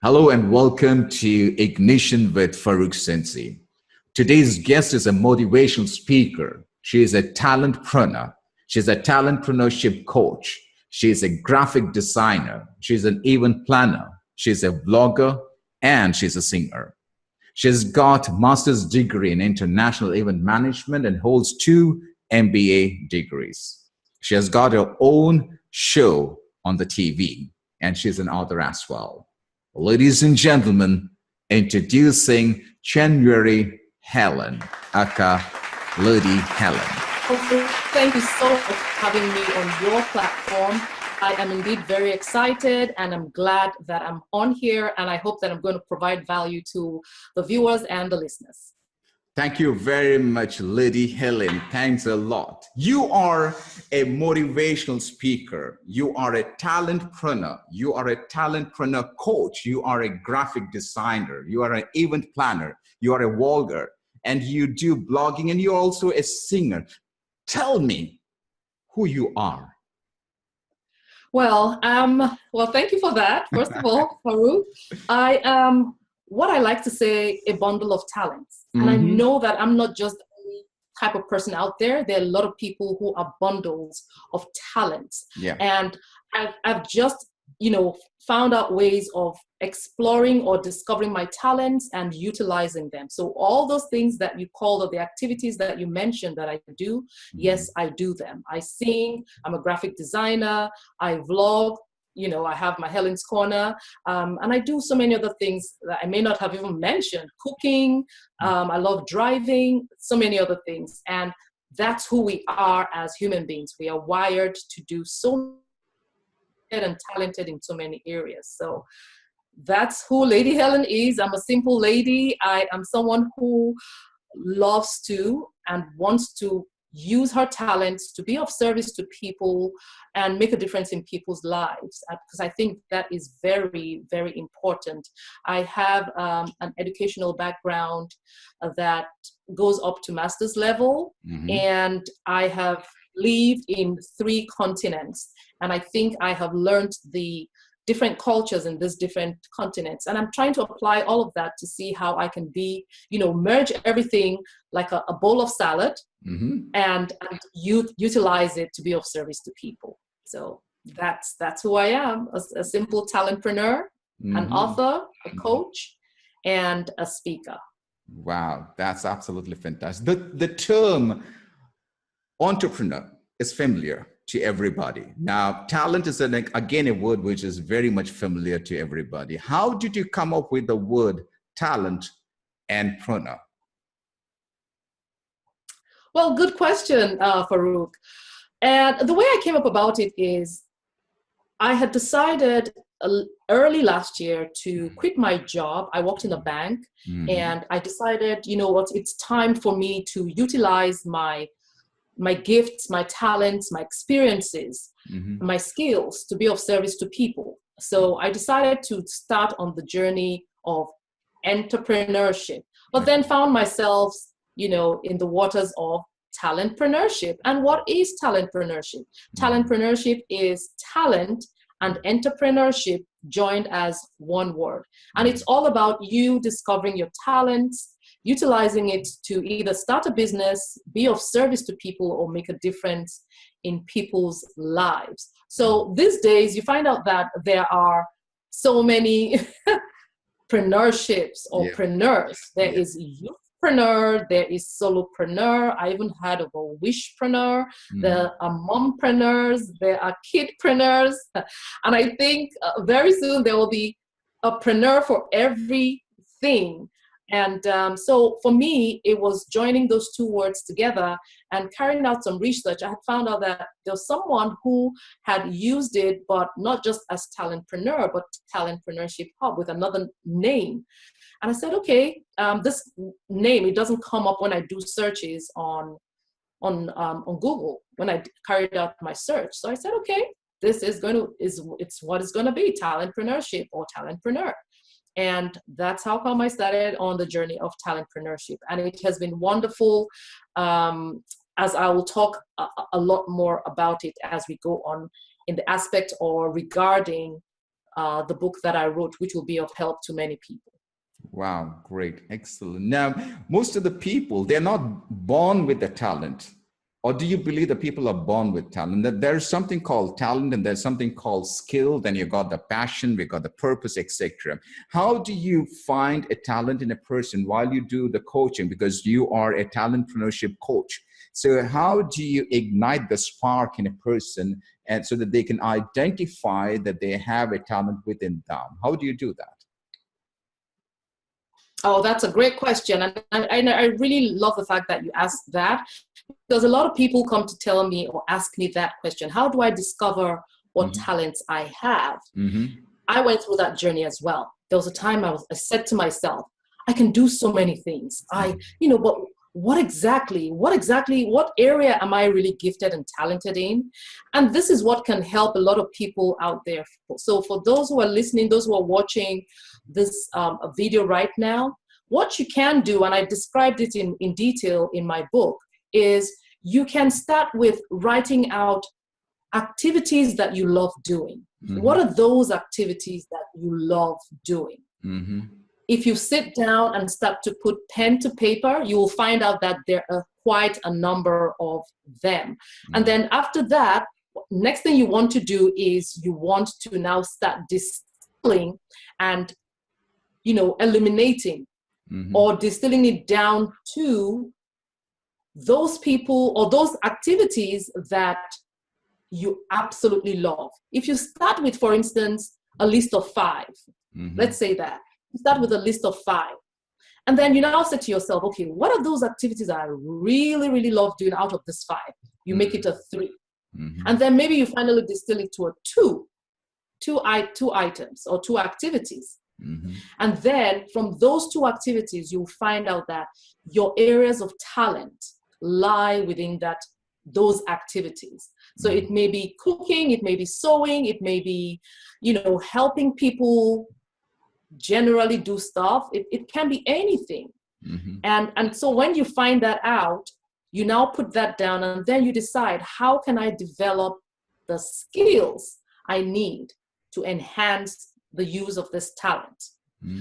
Hello and welcome to Ignition with Farookh Sensei. Today's guest is a motivational speaker. She is a talentpreneur. She's a talentpreneurship coach. She's a graphic designer. She's an event planner. She's a vlogger and she's a singer. She's got a master's degree in international event management and holds 2 MBA degrees. She has got her own show on the TV and she's an author as well. Ladies and gentlemen, introducing Chinyere Helyn, aka Lady Helyn. Thank you so much for having me on your platform. I am indeed very excited and I'm glad that I'm on here, and I hope that I'm going to provide value to the viewers and the listeners. Thank you very much, Lady Helyn. Thanks a lot. You are a motivational speaker. You are a talentpreneur. You are a talentpreneur coach. You are a graphic designer. You are an event planner. You are a vlogger. And you do blogging, and you're also a singer. Tell me who you are. Well, thank you for that. First of all, Farookh, I am what I like to say, a bundle of talents. And I know that I'm not just any type of person out there. There are a lot of people who are bundles of talents. Yeah. And I've just, found out ways of exploring or discovering my talents and utilizing them. So all those things that you called, or the activities that you mentioned that I do, yes, I do them. I sing, I'm a graphic designer, I vlog, I have my Helyn's Corner, and I do so many other things that I may not have even mentioned. Cooking, I love driving, so many other things. And that's who we are as human beings. We are wired to do so and talented in so many areas. So that's who Lady Helyn is. I'm a simple lady. I am someone who loves to and wants to use her talents to be of service to people and make a difference in people's lives, because I think that is very, very important. I have an educational background that goes up to master's level, and I have lived in 3 continents, and I think I have learned the different cultures in these different continents. And I'm trying to apply all of that to see how I can be, merge everything like a bowl of salad and utilize it to be of service to people. So that's who I am, a simple talentpreneur, an author, a coach, and a speaker. Wow, that's absolutely fantastic. The term entrepreneur is familiar to everybody. Now, talent is, again, a word which is very much familiar to everybody. How did you come up with the word talent and preneur? Well, good question, Farookh. And the way I came up about it is I had decided early last year to quit my job. I worked in a bank, and I decided, it's time for me to utilize my gifts, my talents, my experiences, my skills to be of service to people. So I decided to start on the journey of entrepreneurship, but then found myself, in the waters of talentpreneurship. And what is talentpreneurship? Talentpreneurship is talent and entrepreneurship joined as one word. And it's all about you discovering your talents, utilizing it to either start a business, be of service to people, or make a difference in people's lives. So these days, you find out that there are so many preneurships or preneurs. There is youthpreneur, there is solopreneur. I even heard of a wishpreneur. There are mompreneurs, there are kidpreneurs. And I think very soon there will be a preneur for everything. And so for me, it was joining those 2 words together and carrying out some research. I had found out that there was someone who had used it, but not just as talentpreneur, but talentpreneurship hub with another name. And I said, okay, this name, it doesn't come up when I do searches on Google when I carried out my search. So I said, okay, this is it's what it's going to be, talentpreneurship or talentpreneur. And that's how come I started on the journey of talentpreneurship. And it has been wonderful, as I will talk a lot more about it as we go on in the aspect or regarding the book that I wrote, which will be of help to many people. Wow, great, excellent. Now, most of the people, they're not born with the talent. Or do you believe that people are born with talent? That there's something called talent and there's something called skill, then you got the passion, we got the purpose, etc. How do you find a talent in a person while you do the coaching? Because you are a talentpreneurship coach. So how do you ignite the spark in a person and so that they can identify that they have a talent within them? How do you do that? Oh, that's a great question. And I really love the fact that you asked that, because a lot of people come to tell me or ask me that question. How do I discover what talents I have? I went through that journey as well. There was a time I said to myself, I can do so many things. But what area am I really gifted and talented in? And this is what can help a lot of people out there. So for those who are listening, those who are watching this video right now, what you can do, and I described it in detail in my book, is you can start with writing out activities that you love doing. What are those activities that you love doing? If you sit down and start to put pen to paper, you will find out that there are quite a number of them. And then after that, next thing you want to do is you want to now start distilling and eliminating or distilling it down to those people or those activities that you absolutely love. If you start with, for instance, a list of 5, let's say that. You start with a list of 5. And then you now say to yourself, okay, what are those activities that I really, really love doing out of this 5? You make it a 3. And then maybe you finally distill it to a 2 items or 2 activities. And then from those 2 activities, you'll find out that your areas of talent lie within those activities. So it may be cooking, it may be sewing, it may be, helping people generally do stuff. It can be anything. And so when you find that out, you now put that down and then you decide, how can I develop the skills I need to enhance the use of this talent?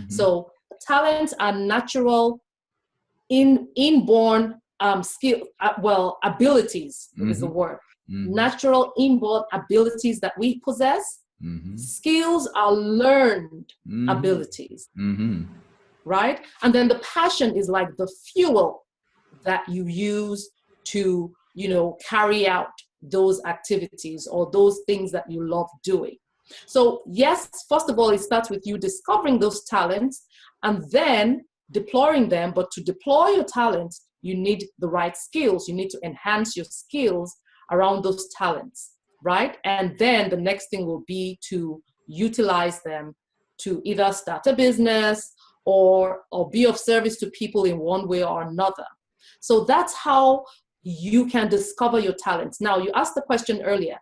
So talents are natural, inborn abilities is the word. Natural inborn abilities that we possess. Skills are learned abilities, right? And then the passion is like the fuel that you use to, carry out those activities or those things that you love doing. So yes, first of all, it starts with you discovering those talents and then deploying them. But to deploy your talents, you need the right skills. You need to enhance your skills around those talents, right? And then the next thing will be to utilize them to either start a business or be of service to people in one way or another. So that's how you can discover your talents. Now, you asked the question earlier,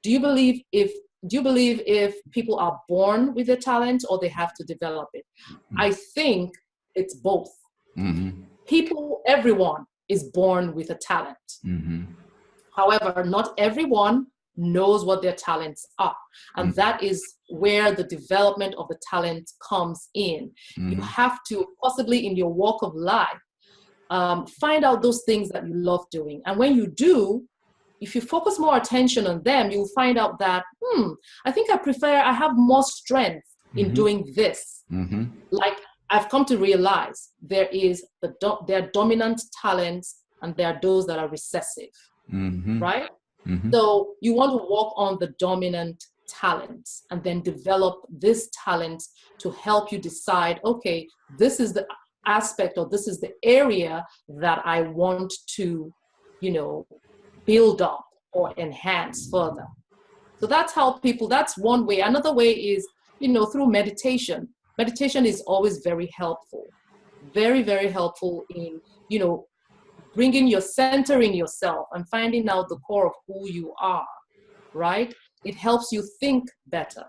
do you believe if people are born with a talent or they have to develop it? I think it's both. Everyone is born with a talent. However, not everyone knows what their talents are. And that is where the development of the talent comes in. You have to possibly in your walk of life, find out those things that you love doing. And when you do, if you focus more attention on them, you'll find out that, I have more strength in doing this. Like I've come to realize there are dominant talents and there are those that are recessive, right? So you want to work on the dominant talents and then develop this talent to help you decide, okay, this is the aspect or this is the area that I want to, build up or enhance further. So that's one way. Another way is, through meditation. Meditation is always very helpful, very, very helpful in, centering yourself and finding out the core of who you are, right? It helps you think better.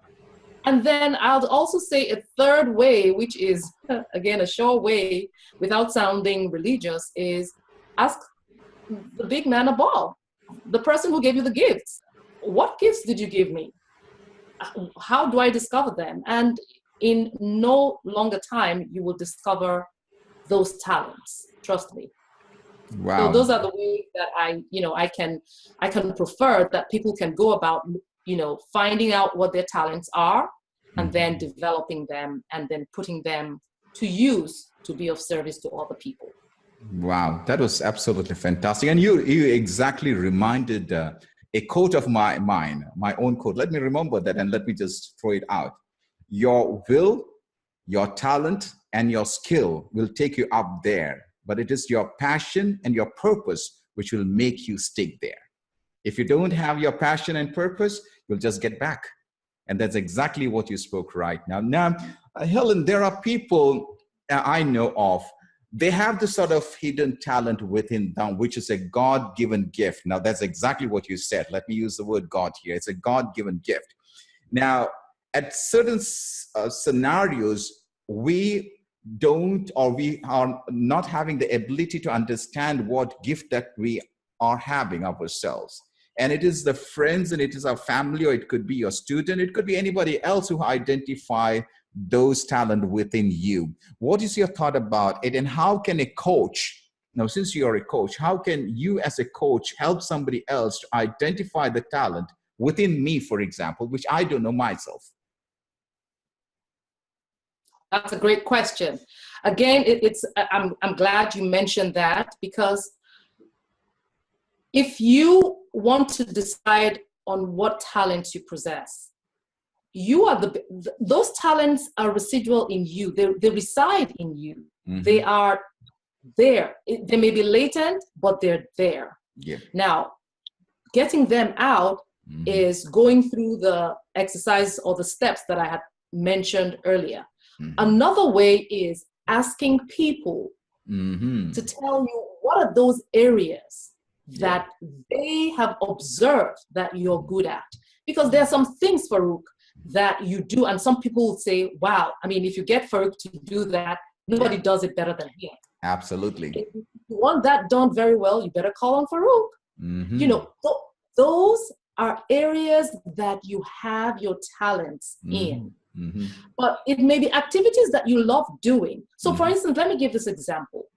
And then I'll also say a third way, which is, again, a sure way without sounding religious, is ask the big man above, the person who gave you the gifts. What gifts did you give me? how do I discover them? And in no longer time, you will discover those talents. Trust me. So Wow. those are the ways that I can prefer that people can go about, finding out what their talents are and then developing them and then putting them to use to be of service to other people. Wow, that was absolutely fantastic. And you exactly reminded a quote of mine, my own quote. Let me remember that and let me just throw it out. Your will, your talent, and your skill will take you up there, but it is your passion and your purpose which will make you stick there. If you don't have your passion and purpose, you'll just get back. And that's exactly what you spoke right now. Now, Helen, there are people I know of, they have this sort of hidden talent within them, which is a God-given gift. Now, that's exactly what you said. Let me use the word God here. It's a God-given gift. Now, at certain scenarios, we don't, or we are not having the ability to understand what gift that we are having ourselves. And it is the friends, and it is our family, or it could be your student, it could be anybody else who identify those talent within you. What is your thought about it, and how can a coach, now since you're a coach, how can you as a coach help somebody else to identify the talent within me, for example, which I don't know myself? That's a great question. Again, I'm glad you mentioned that, because if you want to decide on what talents you possess, those talents are residual in you. They reside in you. Mm-hmm. They are there. They may be latent, but they're there. Yeah. Now, getting them out is going through the exercise or the steps that I had mentioned earlier. Another way is asking people to tell you what are those areas that they have observed that you're good at. Because there are some things, Farookh, that you do, and some people will say, wow, I mean, if you get Farookh to do that, nobody does it better than him. Absolutely. If you want that done very well, you better call on Farookh. Those are areas that you have your talents in. But it may be activities that you love doing. So for instance, let me give this example.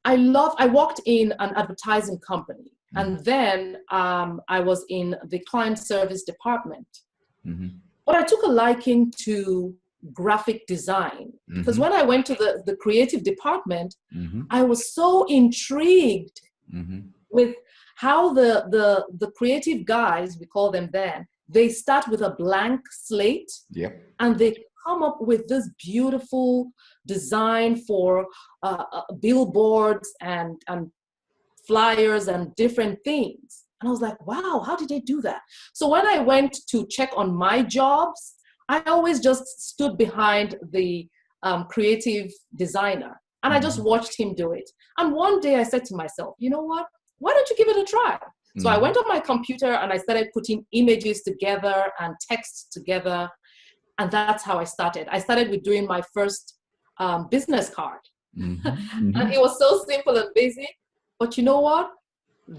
I worked in an advertising company, and then I was in the client service department. But I took a liking to graphic design, because when I went to the creative department, I was so intrigued with how the creative guys, we call them then, they start with a blank slate, and they come up with this beautiful design for billboards and flyers and different things. And I was like, wow, how did they do that? So when I went to check on my jobs, I always just stood behind the creative designer, and I just watched him do it. And one day I said to myself, you know what? Why don't you give it a try? So I went on my computer and I started putting images together and texts together. And that's how I started. I started with doing my first business card. And it was so simple and basic. But you know what?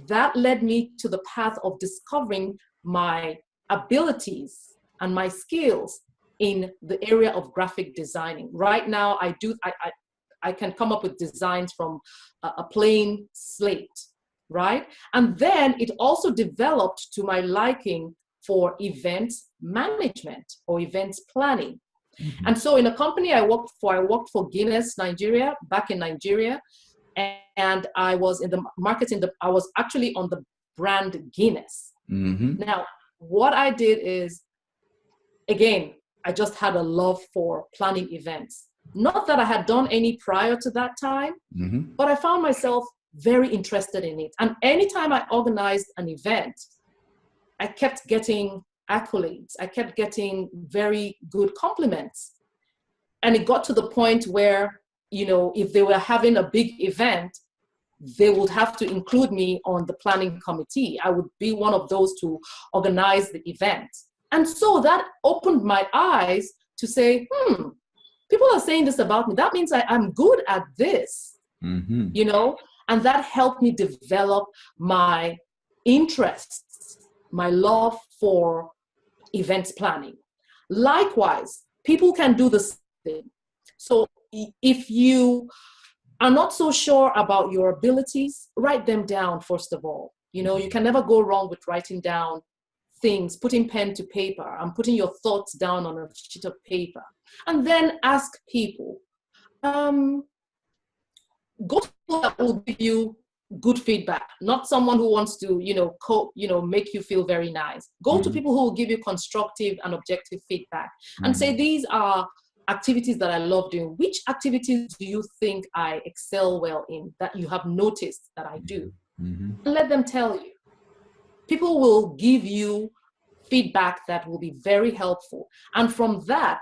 That led me to the path of discovering my abilities and my skills in the area of graphic designing. Right now, I can come up with designs from a plain slate. Right? And then it also developed to my liking for events management or events planning. And so in a company I worked for Guinness, Nigeria, back in Nigeria. And I was in the marketing, I was actually on the brand Guinness. Now, what I did is, again, I just had a love for planning events. Not that I had done any prior to that time, but I found myself very interested in it. And anytime I organized an event, I kept getting accolades. I kept getting very good compliments. And it got to the point where, if they were having a big event, they would have to include me on the planning committee. I would be one of those to organize the event. And so that opened my eyes to say, people are saying this about me. That means I'm good at this, And that helped me develop my interests, my love for event planning. Likewise, people can do the same thing. So if you are not so sure about your abilities, write them down first of all. You know, you can never go wrong with writing down things, putting pen to paper and putting your thoughts down on a sheet of paper. And then ask people. Go to people that will give you good feedback, not someone who wants to, make you feel very nice. Go to people who will give you constructive and objective feedback and say, these are activities that I love doing. Which activities do you think I excel well in that you have noticed that I do? And let them tell you. People will give you feedback that will be very helpful. And from that,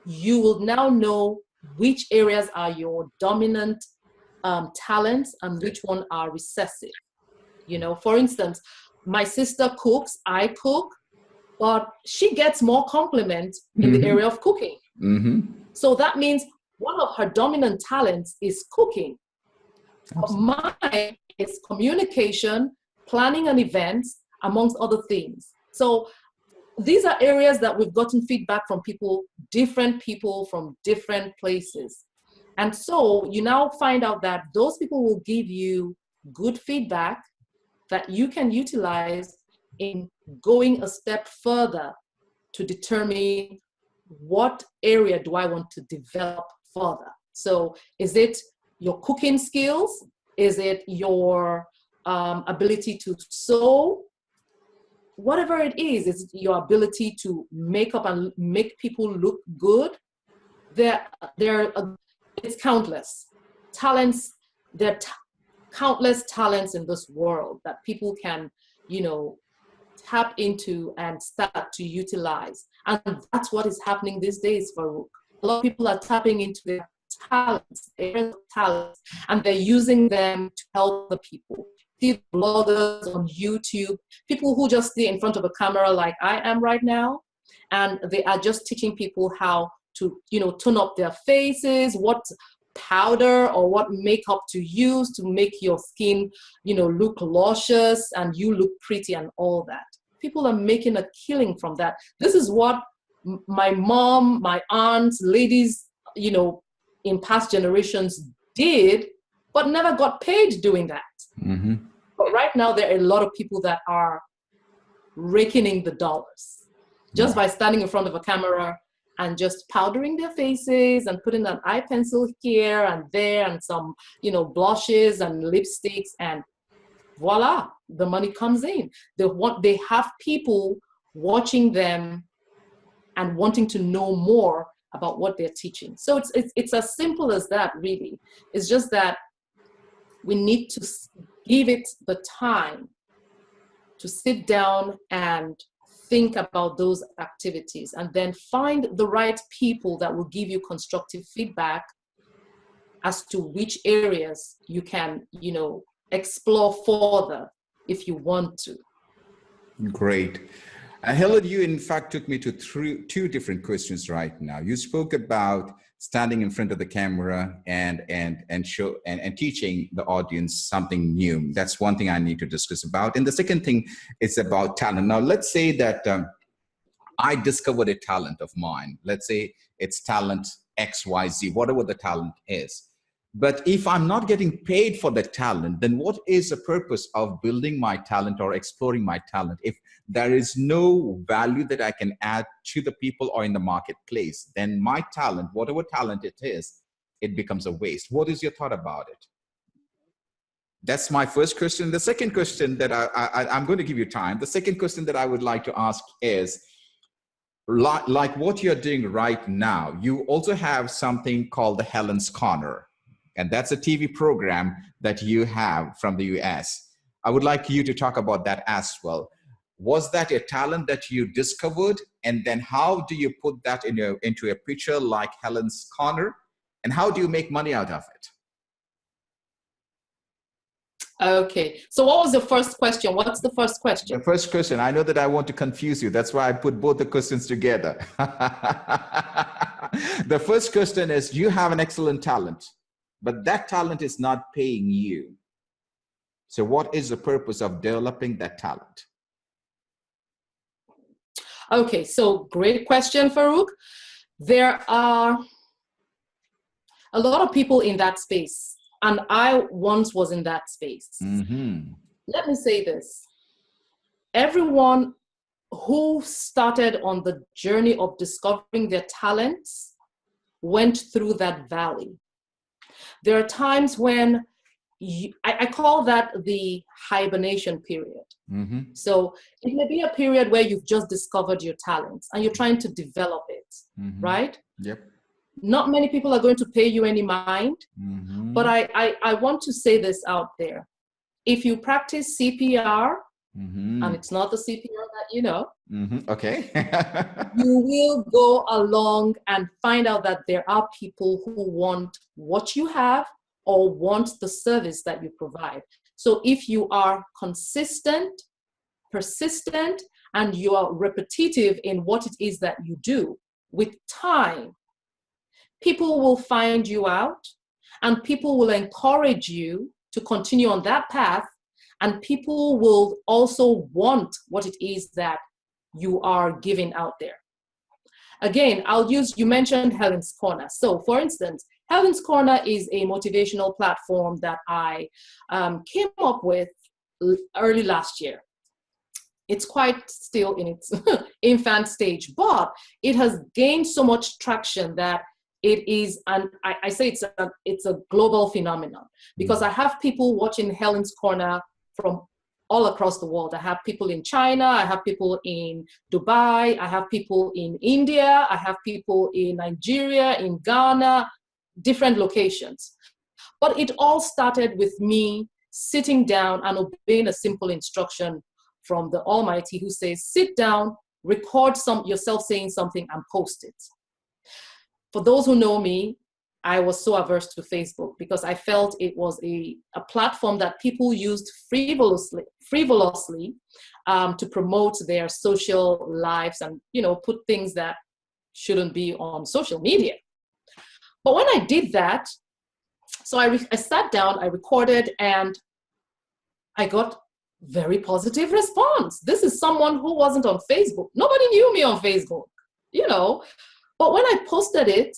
you will now know which areas are your dominant talents and which one are recessive. You know, for instance, my sister cooks, I cook, but she gets more compliments in the area of cooking. So that means one of her dominant talents is cooking. Mine is communication, planning an event, amongst other things. So these are areas that we've gotten feedback from people from different places. And so you now find out that those people will give you good feedback that you can utilize in going a step further to determine what area do I want to develop further. So is it your cooking skills? Is it your ability to sew? Whatever it is your ability to make up and make people look good. It's countless talents. There are countless talents in this world that people can, tap into and start to utilize. And that's what is happening these days, Farookh. A lot of people are tapping into their talents, and they're using them to help the people. See bloggers on YouTube, people who just stay in front of a camera like I am right now, and they are just teaching people how to, tone up their faces, what powder or what makeup to use to make your skin, look luscious and you look pretty and all that. People are making a killing from that. This is what my mom, my aunts, ladies, in past generations did, but never got paid doing that. But right now, there are a lot of people that are raking in the dollars just by standing in front of a camera and just powdering their faces and putting an eye pencil here and there and some, blushes and lipsticks, and voila, the money comes in. They have people watching them and wanting to know more about what they're teaching. So it's as simple as that, really. It's just that we need to give it the time to sit down and think about those activities, and then find the right people that will give you constructive feedback as to which areas you can, explore further if you want to. Great. Helen, you in fact took me to two different questions right now. You spoke about standing in front of the camera and teaching the audience something new. That's one thing I need to discuss about. And the second thing is about talent. Now, let's say that I discovered a talent of mine. Let's say it's talent XYZ, whatever the talent is. But if I'm not getting paid for the talent, then what is the purpose of building my talent or exploring my talent? If there is no value that I can add to the people or in the marketplace, then my talent, whatever talent it is, it becomes a waste. What is your thought about it? That's my first question. The second question that I'm going to give you time. The second question that I would like to ask is, like what you're doing right now, you also have something called the Helen's Corner. And that's a TV program that you have from the US. I would like you to talk about that as well. Was that a talent that you discovered? And then how do you put that into a picture like Helen's Corner? And how do you make money out of it? Okay. So what was the first question? What's the first question? The first question, I know that I want to confuse you. That's why I put both the questions together. The first question is, you have an excellent talent, but that talent is not paying you. So what is the purpose of developing that talent? Okay, so great question, Farookh. There are a lot of people in that space, and I once was in that space. Mm-hmm. Let me say this. Everyone who started on the journey of discovering their talents went through that valley. There are times when I call that the hibernation period. Mm-hmm. So it may be a period where you've just discovered your talents and you're trying to develop it, Mm-hmm. right? Yep. Not many people are going to pay you any mind, Mm-hmm. but I want to say this out there. If you practice CPR, Mm-hmm. and it's not the CPR that you know, Mm-hmm. Okay. you will go along and find out that there are people who want what you have or want the service that you provide. So if you are consistent, persistent, and you are repetitive in what it is that you do, with time, people will find you out and people will encourage you to continue on that path, and people will also want what it is that you are giving out there. Again, you mentioned Helyn's Corner. So for instance, Helyn's Corner is a motivational platform that I came up with early last year. It's quite still in its infant stage, but it has gained so much traction that it is, and I say it's a global phenomenon, because I have people watching Helyn's Corner from all across the world. I have people in China, I have people in Dubai, I have people in India, I have people in Nigeria, in Ghana, different locations. But it all started with me sitting down and obeying a simple instruction from the Almighty, who says, sit down, record yourself saying something and post it. For those who know me, I was so averse to Facebook because I felt it was a platform that people used frivolously to promote their social lives and, put things that shouldn't be on social media. But when I did that, so I sat down, I recorded, and I got very positive response. This is someone who wasn't on Facebook. Nobody knew me on Facebook, But when I posted it,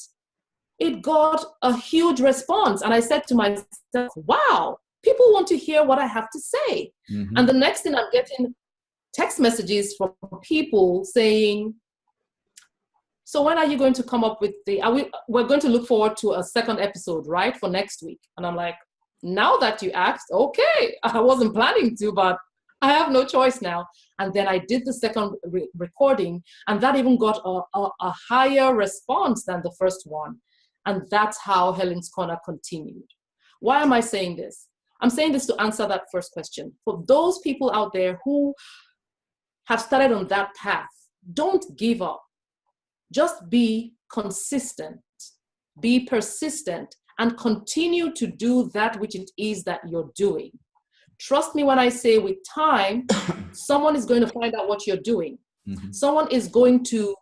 it got a huge response. And I said to myself, wow, people want to hear what I have to say. Mm-hmm. And the next thing, I'm getting text messages from people saying, so when are you going to come up with we're going to look forward to a second episode, right, for next week. And I'm like, now that you asked, okay, I wasn't planning to, but I have no choice now. And then I did the second recording, and that even got a higher response than the first one. And that's how Helyn's Corner continued. Why am I saying this? I'm saying this to answer that first question. For those people out there who have started on that path, don't give up. Just be consistent, be persistent, and continue to do that which it is that you're doing. Trust me when I say, with time, someone is going to find out what you're doing. Mm-hmm. Someone is going to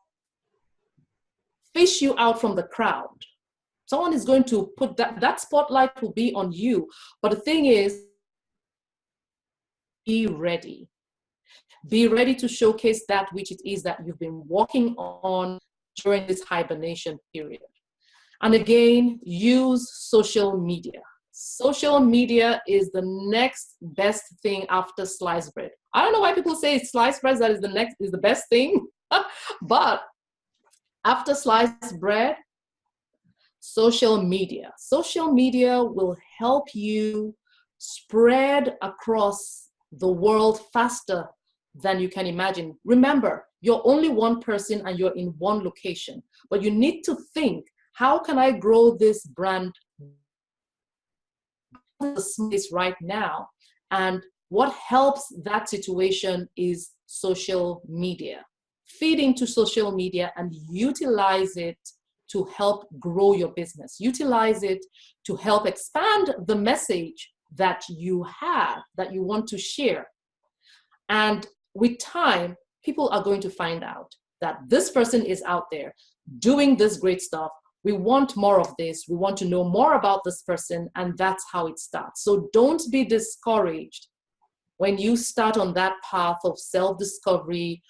fish you out from the crowd. Someone is going to put that spotlight will be on you. But the thing is, be ready. Be ready to showcase that which it is that you've been working on during this hibernation period. And again, use social media. Social media is the next best thing after sliced bread. I don't know why people say sliced bread is the best thing, but after sliced bread, social media. Social media will help you spread across the world faster than you can imagine. Remember, you're only one person and you're in one location, but you need to think, how can I grow this brand space right now? And what helps that situation is social media. Feed into social media and utilize it to help grow your business. Utilize it to help expand the message that you have, that you want to share. And with time, people are going to find out that this person is out there doing this great stuff. We want more of this. We want to know more about this person. And that's how it starts. So don't be discouraged when you start on that path of self-discovery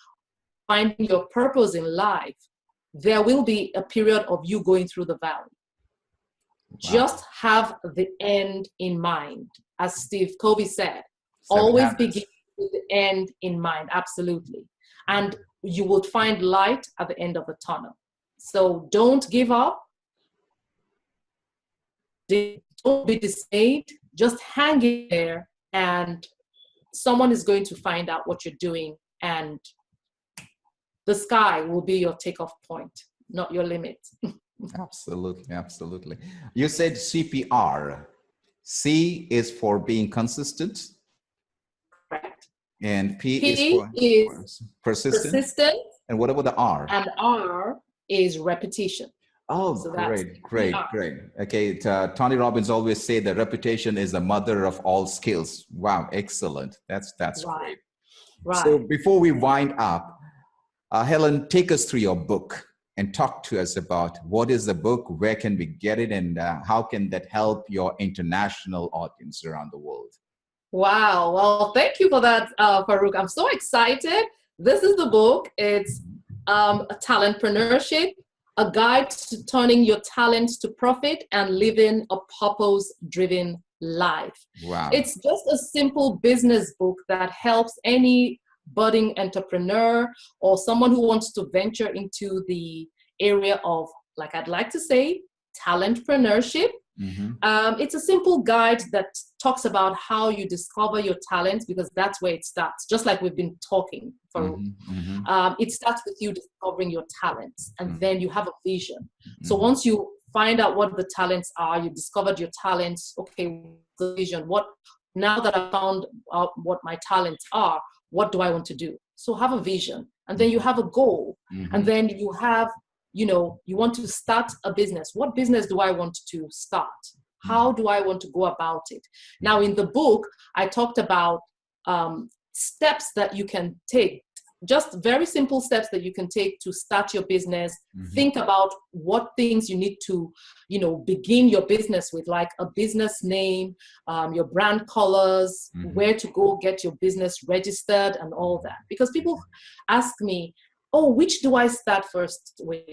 finding your purpose in life, there will be a period of you going through the valley. Wow. Just have the end in mind. As Steve Covey said, always begin with the end in mind. Absolutely. And you will find light at the end of the tunnel. So don't give up. Don't be dismayed. Just hang in there, and someone is going to find out what you're doing, and the sky will be your takeoff point, not your limit. Absolutely, absolutely. You said CPR. C is for being consistent. Correct. And P is persistent. And what about the R? And R is repetition. Oh, so great. Okay, Tony Robbins always say that repetition is the mother of all skills. Wow, excellent. That's right. Great. Right. So before we wind up, Helyn, take us through your book and talk to us about what is the book, where can we get it, and how can that help your international audience around the world? Wow. Well, thank you for that, Farookh. I'm so excited. This is the book. It's Talentpreneurship, a guide to turning your talents to profit and living a purpose-driven life. Wow. It's just a simple business book that helps any budding entrepreneur or someone who wants to venture into the area of, like I'd like to say, talentpreneurship. Mm-hmm. It's a simple guide that talks about how you discover your talents, because that's where it starts, just like we've been talking for. Mm-hmm. It starts with you discovering your talents, and then you have a vision. Mm-hmm. So once you find out what the talents are, you discovered your talents, okay, the vision, now that I found out what my talents are, what do I want to do? So have a vision, and then you have a goal, and then you have, you want to start a business. What business do I want to start? How do I want to go about it? Now, in the book, I talked about steps that you can take, just very simple steps that you can take to start your business. Think about what things you need to, begin your business with, like a business name, your brand colors, where to go get your business registered and all that. Because people ask me, oh, which do I start first with?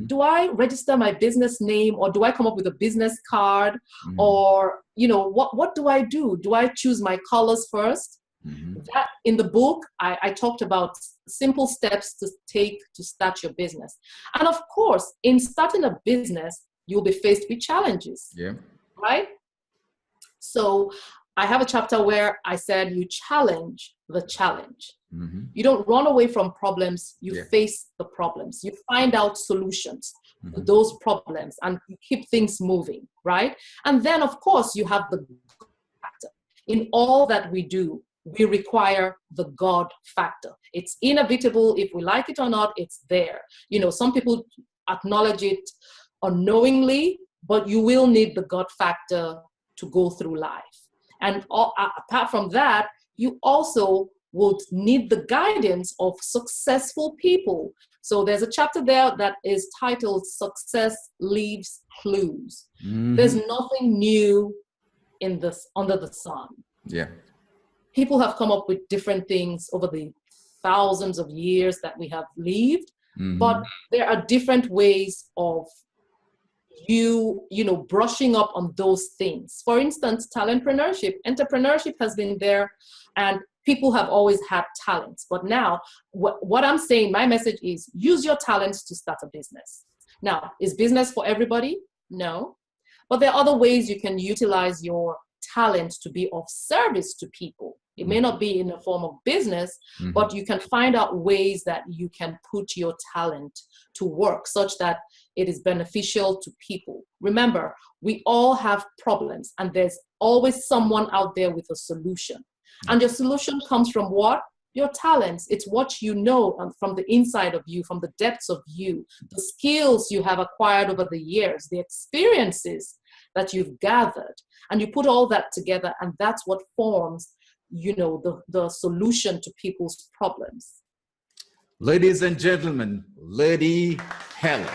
Do I register my business name, or do I come up with a business card? Or, what do I do? Do I choose my colors first? That in the book, I talked about simple steps to take to start your business. And of course, in starting a business, you'll be faced with challenges. Yeah. Right? So I have a chapter where I said you challenge the challenge. You don't run away from problems, you face the problems. You find out solutions to those problems, and you keep things moving, right? And then, of course, you have the factor. In all that we do, we require the God factor. It's inevitable. If we like it or not, it's there. Some people acknowledge it unknowingly, but you will need the God factor to go through life. And apart from that, you also would need the guidance of successful people. So there's a chapter there that is titled Success Leaves Clues. There's nothing new under the sun. Yeah. People have come up with different things over the thousands of years that we have lived, but there are different ways of brushing up on those things. For instance, talentpreneurship, entrepreneurship has been there, and people have always had talents. But now, what I'm saying, my message is use your talents to start a business. Now, is business for everybody? No. But there are other ways you can utilize your talent to be of service to people. It may not be in the form of business, but you can find out ways that you can put your talent to work such that it is beneficial to people. Remember, we all have problems, and there's always someone out there with a solution. And your solution comes from what? Your talents. It's what you know from the inside of you, from the depths of you, the skills you have acquired over the years, the experiences that you've gathered. And you put all that together, and that's what forms the solution to people's problems. Ladies and gentlemen, Lady Helyn.